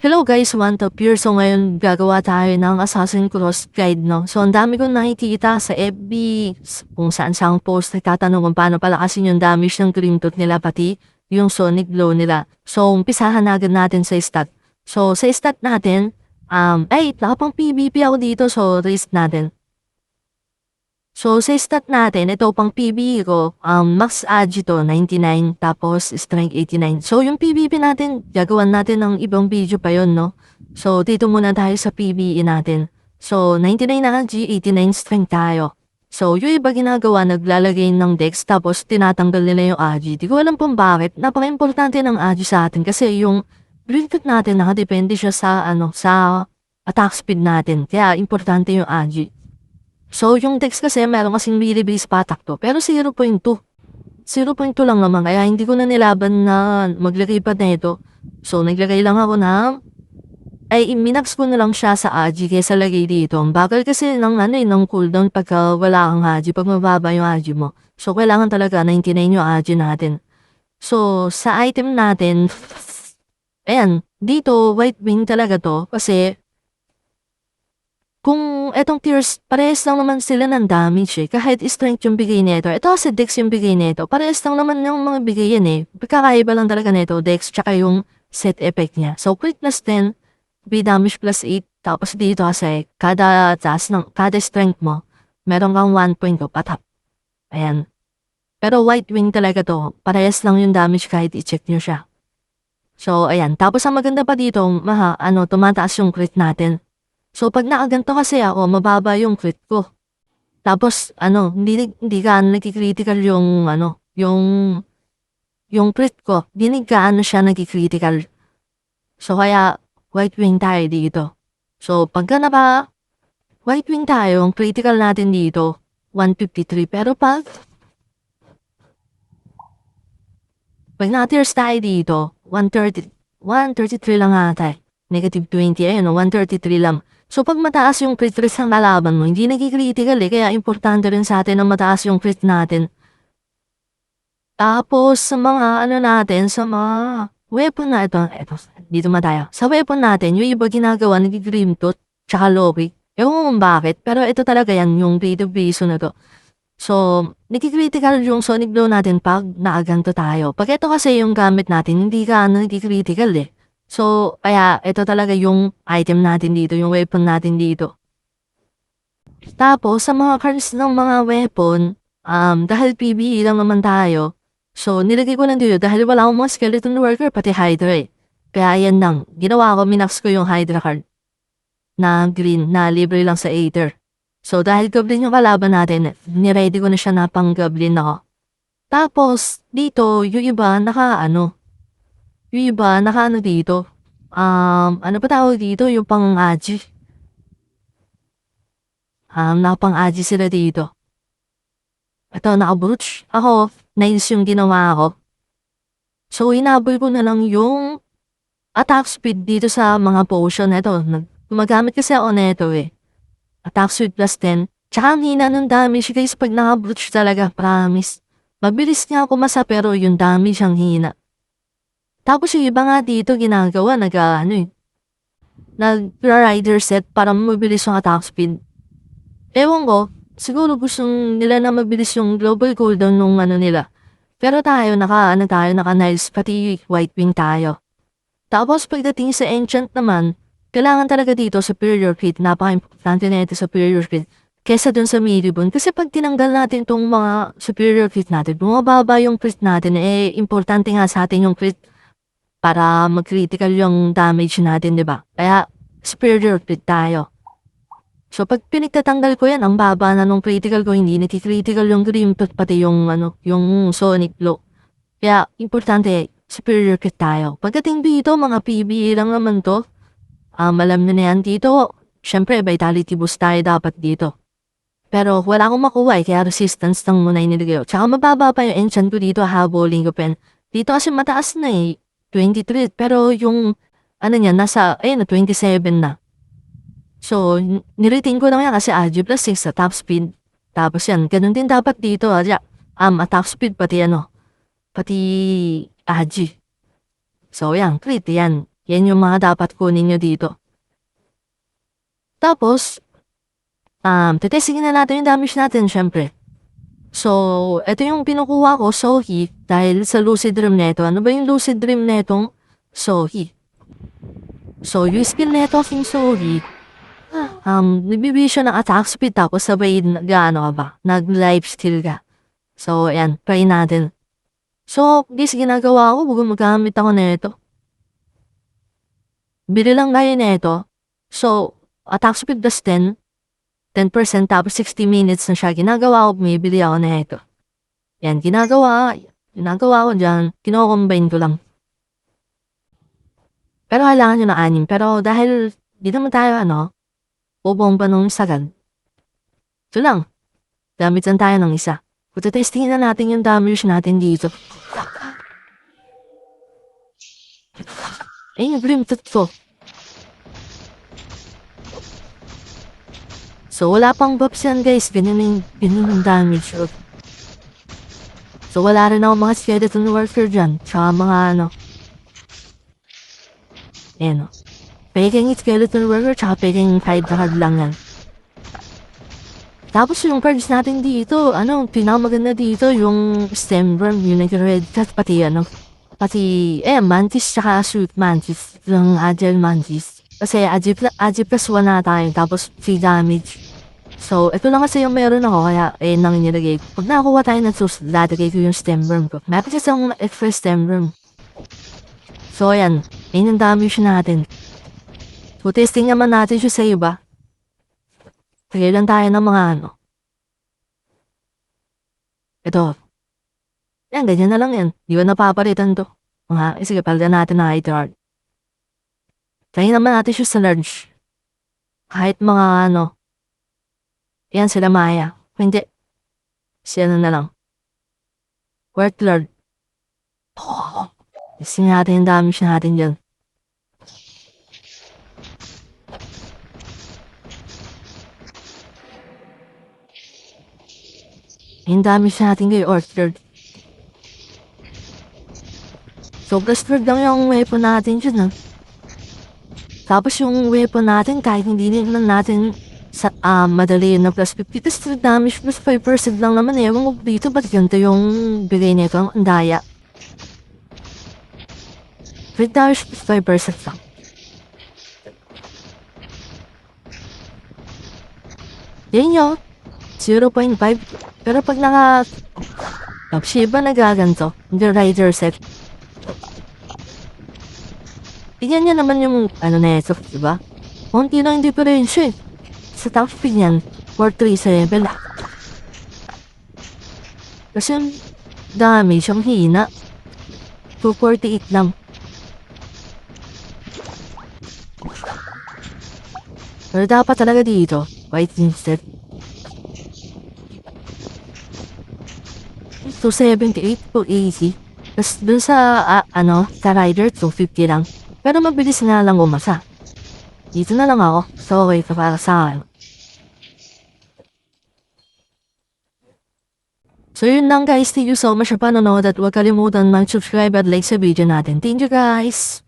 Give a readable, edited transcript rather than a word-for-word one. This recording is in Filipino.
Hello guys, one top here. So ngayon gagawa tayo ng Assassin's Cross guide, no? So ang dami kong nakikita sa FB, kung saan saang post, nagtatanong kung paano palakasin yung damage ng Green Tooth nila, pati yung Sonic Glow nila. So umpisahan na agad natin sa stat. So sa stat natin, nakapang PvP ako dito, so risk natin. So sa stat natin, ito pang PvE ko, max agi to 99, tapos strength 89. So yung PvP natin, gagawan natin ng ibang video pa yon, no? So dito muna tayo sa PvE natin. So 99 na agi, 89 strength tayo. So yung iba ginagawa, naglalagay ng dex tapos tinatanggal nila yung agi. Di ko alam kung bakit, napaka-importante ng agi sa atin kasi yung Green Tooth natin nakadepende siya sa sa attack speed natin. Kaya importante yung agi. So, yung dex kasi meron kasing really base patak to, pero 0.2. 0.2 lang naman, kaya hindi ko na nilaban na maglagay pa na ito. So, naglagay lang ako na, minax ko na lang siya sa agi kaysa lagay dito. Ang bagal kasi ng cooldown pagka wala kang agi, pag mababa yung agi mo. So, kailangan talaga 99 yung agi natin. So, sa item natin, ayan, dito, white wing talaga to, kasi, kung etong tiers, parehas lang naman sila ng damage eh. Kahit strength yung bigay nito. Ito kasi dex yung bigay nito. Parehas lang naman yung mga bigay yan eh. Pagkakaiba lang talaga nito, dex, tsaka yung set effect niya. So, crit plus 10, be damage plus 8. Tapos dito kasi, kada strength mo, meron kang 1 point of attack. Ayan. Pero white wing talaga to. Parehas lang yung damage kahit i-check nyo siya. So, ayan. Tapos ang maganda pa dito, tumataas yung crit natin. So, pag nakaganto kasi ako, mababa yung crit ko. Tapos, hindi ka nagki-critical yung crit ko. Hindi ka siya nagki-critical. So, kaya, white wing tayo dito. So, pagka white wing tayo, ang critical natin dito, 153. Pero pag na-tears tayo dito, 133 lang ata. Negative 20, ayun, 133 lang. So, pag mataas yung crit risk ng kalaban mo, hindi nagki-critical eh, kaya importante rin sa atin na mataas yung crit natin. Tapos, sa mga sa mga weapon na ito, dito tayo. Sa weapon natin, yung iba ginagawa, nag-Green Tooth, tsaka Loki. Ewan ko kung bakit, pero ito talaga yan, yung creative vision na to. So, nagki-critical yung Sonic Glow natin pag nakaganto tayo. Pag ito kasi yung gamit natin, hindi ka nagki-critical eh. So, kaya ito talaga yung item natin dito, yung weapon natin dito. Tapos, sa mga cards ng mga weapon, dahil PvE lang naman tayo, so nilagay ko lang dito dahil wala akong mga skeleton worker, pati Hydra eh. Kaya yan lang, ginawa ko, minax ko yung Hydra card na green, na libre lang sa Aether. So, dahil goblin yung kalaban natin, niready ko na siya na pang goblin ako. Tapos, dito, yung iba, dito. Ano pa tawag dito? Yung pang-agi. Nakapang-agi sila dito. Ito, naka-brooch. Ako, nice yung ginawa ko. So, inabol ko na lang yung attack speed dito sa mga potion. Ito, gumagamit kasi ako neto eh. Attack speed plus 10. Tsaka ang hina ng damage guys pag naka-brooch talaga, promise. Mabilis nga ako masa pero yung damage ang hina. Tapos yung iba nga dito ginagawa, nag-rider set para mabilis yung attack speed. Ewan ko, siguro gusto nila na mabilis yung global cooldown nung nila. Pero tayo, naka-nice, pati white wing tayo. Tapos pagdating sa enchant naman, kailangan talaga dito superior crit, napaka-importante na ito superior crit. Kesa dun sa Miribon, kasi pag tinanggal natin itong mga superior crit natin, bumababa yung crit natin, importante nga sa atin yung crit para mag-critical yung damage natin, di ba? Kaya, superior crit tayo. So, pag pinagtatanggal ko yan, ang baba na nung critical ko, hindi naki-critical yung Green Tooth, pati yung Sonic Glow. Kaya, importante, superior crit tayo. Pagdating dito, mga PvE lang naman to. Alam na yan dito. Syempre, vitality boost tayo dapat dito. Pero, wala akong makuha kaya resistance lang muna inilagay ko. Tsaka mababa pa yung enchant ko dito, habulin ko pen. Dito kasi mataas na 23, pero yung, nasa, 27 na. So, niriting ko lang yan kasi agi plus 6 sa top speed. Tapos yan, ganun din dapat dito, attack speed, pati agi. So, yan, crit yan. Yan yung mga dapat kunin nyo dito. Tapos, tetestingin na natin yung damage natin, syempre. So, ito yung pinukuha ko, Sohi, dahil sa lucid dream neto. Ano ba yung lucid dream netong Sohi? So, yung skill neto yung Sohi, nagbibigay siya ng attack speed tapos sabay nag-ano ka ba? Nag-lifesteal ka. So, ayan, try natin. So, guys, ginagawa ko, gumagamit ako nito. Bili lang tayo nito. So, attack speed plus 10%, tapos 60 minutes na siya. Ginagawa ko, bumibili ako nito. Yan, ginagawa ko dyan, kino-combine ko lang. Pero kailangan nyo ng 6. Pero dahil di naman tayo, bubomba nung sagad. Ito lang. Gamit lang tayo ng isa. Kung testingin na natin yung damage natin dito. Yung glimtot ko. So, wala pang buffs yan, guys. Ganyan yung damage. So, wala rin ako mga skeleton worker dyan. Tsaka mga Ayan o. Peking skeleton worker, tsaka peking hide na lang yan. Tapos yung cards natin dito, pinakamaganda dito, yung stem worm, yung nag-red cat, pati mantis, tsaka sweet mantis, yung agile mantis. Kasi agile plus 1 na tayo, tapos free damage. So, ito lang kasi yung meron ako, kaya nang nilagay ko. Pag nakakuha tayo ng sus, lalagay ko yung stem worm ko. Meron kasi yung extra stem worm. So, ayan, yung damage natin. So, testing naman natin siya sa iba. Tagay lang tayo ng mga Ito. Yan, ganyan na lang yan. Di ba napapalitan to? Sige, palitan natin na hydra. Tagay naman natin siya sa large. Kahit mga yan sila Maya. Hindi. Sila na lang. Work lord. Testing natin yung damage natin dyan. Yung damage natin kay Orchard. So, plus third lang yung weapon natin dyan, Tapos yung weapon natin, kahit hindi naman natin madali na plus 50, plus third damage, plus 5% lang naman. Ewan ko dito, ba't ganito yung bigay nito, ang andaya. Third damage plus 5% lang. Yan yun. 0.5. Pero pag Shiba nagaganto, the rider set. Tingnan niya naman yung neto, diba? Konti lang yung difference sa top speed niyan, 4-3 sa level. Kasi yung damage, yung hina, 248 lang. Pero dapat talaga dito, white instead. 278 to 80. Tapos dun sa, sa rider, 250 lang. Pero mabilis na lang umasa. Dito na lang ako. So, okay ka para sa akin. So, yun lang guys. Thank you so much sa panonood at huwag kalimutan mag-subscribe at like sa video natin. Thank you guys!